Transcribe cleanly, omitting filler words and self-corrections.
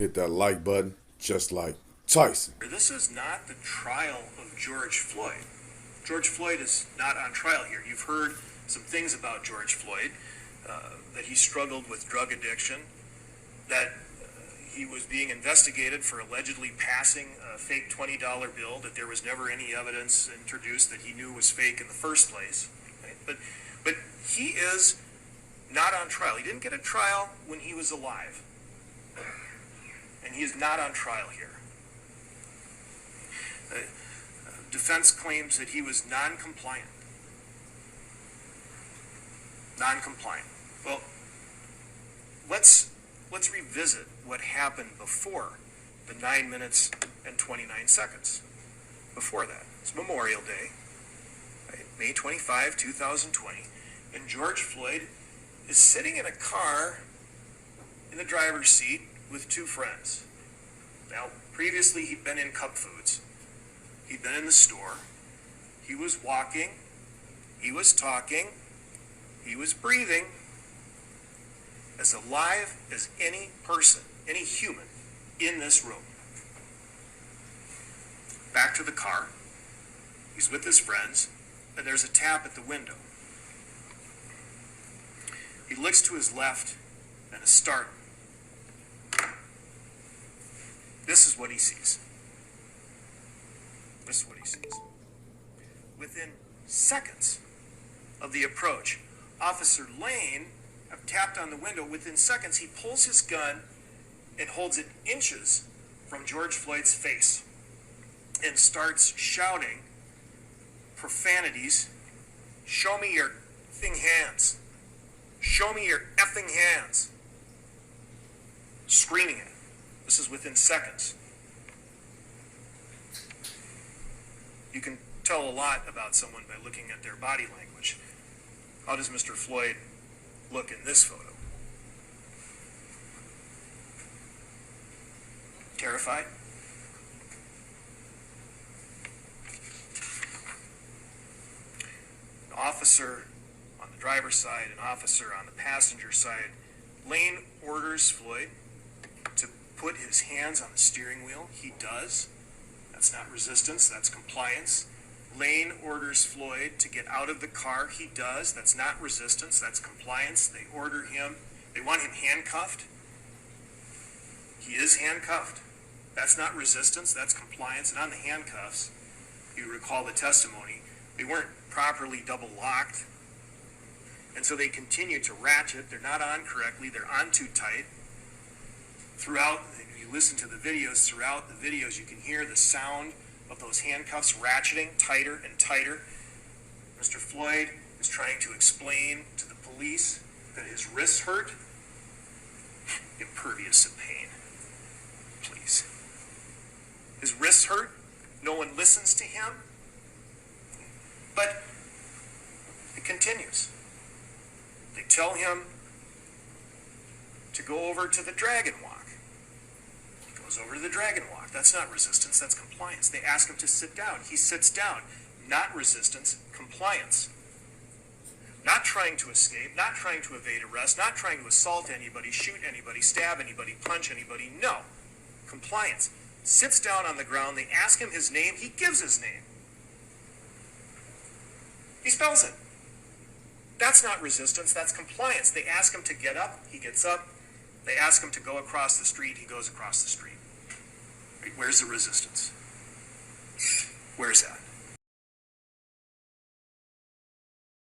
Hit that like button, just like Tyson. This is not the trial of George Floyd. George Floyd is not on trial here. You've heard some things about George Floyd, that he struggled with drug addiction, that he was being investigated for allegedly passing a fake $20 bill that there was never any evidence introduced that he knew was fake in the first place. Right? But he is not on trial. He didn't get a trial when he was alive. And he is not on trial here. Defense claims that he was non-compliant. Non-compliant. Well, let's revisit what happened before the 9 minutes and 29 seconds. Before that, it's Memorial Day, right? May 25, 2020, and George Floyd is sitting in a car in the driver's seat with two friends. Now, previously he'd been in Cup Foods. He'd been in the store. He was walking. He was talking. He was breathing. As alive as any person, any human in this room. Back to the car. He's with his friends, and there's a tap at the window. He looks to his left, and a start. This is what he sees. This is what he sees. Within seconds of the approach, Officer Lane tapped on the window. Within seconds, he pulls his gun and holds it inches from George Floyd's face and starts shouting profanities. Show me your effing hands. Show me your effing hands. Screaming it. This is within seconds. You can tell a lot about someone by looking at their body language. How does Mr. Floyd look in this photo? Terrified? An officer on the driver's side, an officer on the passenger side. Lane orders Floyd to put his hands on the steering wheel. He does. That's not resistance, that's compliance. Lane orders Floyd to get out of the car. He does. That's not resistance, that's compliance. They order him. They want him handcuffed. He is handcuffed. That's not resistance, that's compliance. And on the handcuffs, you recall the testimony, they weren't properly double locked. And so they continue to ratchet. They're not on correctly. They're on too tight. Throughout, if you listen to the videos, throughout the videos, you can hear the sound of those handcuffs ratcheting tighter and tighter. Mr. Floyd is trying to explain to the police that his wrists hurt. Impervious to pain. Please. His wrists hurt. No one listens to him. But it continues. They tell him to go over to the Dragon Walk. He goes over to the Dragon Walk. That's not resistance, that's compliance. They ask him to sit down. He sits down. Not resistance, compliance. Not trying to escape, not trying to evade arrest, not trying to assault anybody, shoot anybody, stab anybody, punch anybody. No. Compliance. Sits down on the ground. They ask him his name. He gives his name. He spells it. That's not resistance, that's compliance. They ask him to get up, he gets up. They ask him to go across the street, he goes across the street. Where's the resistance? Where's that?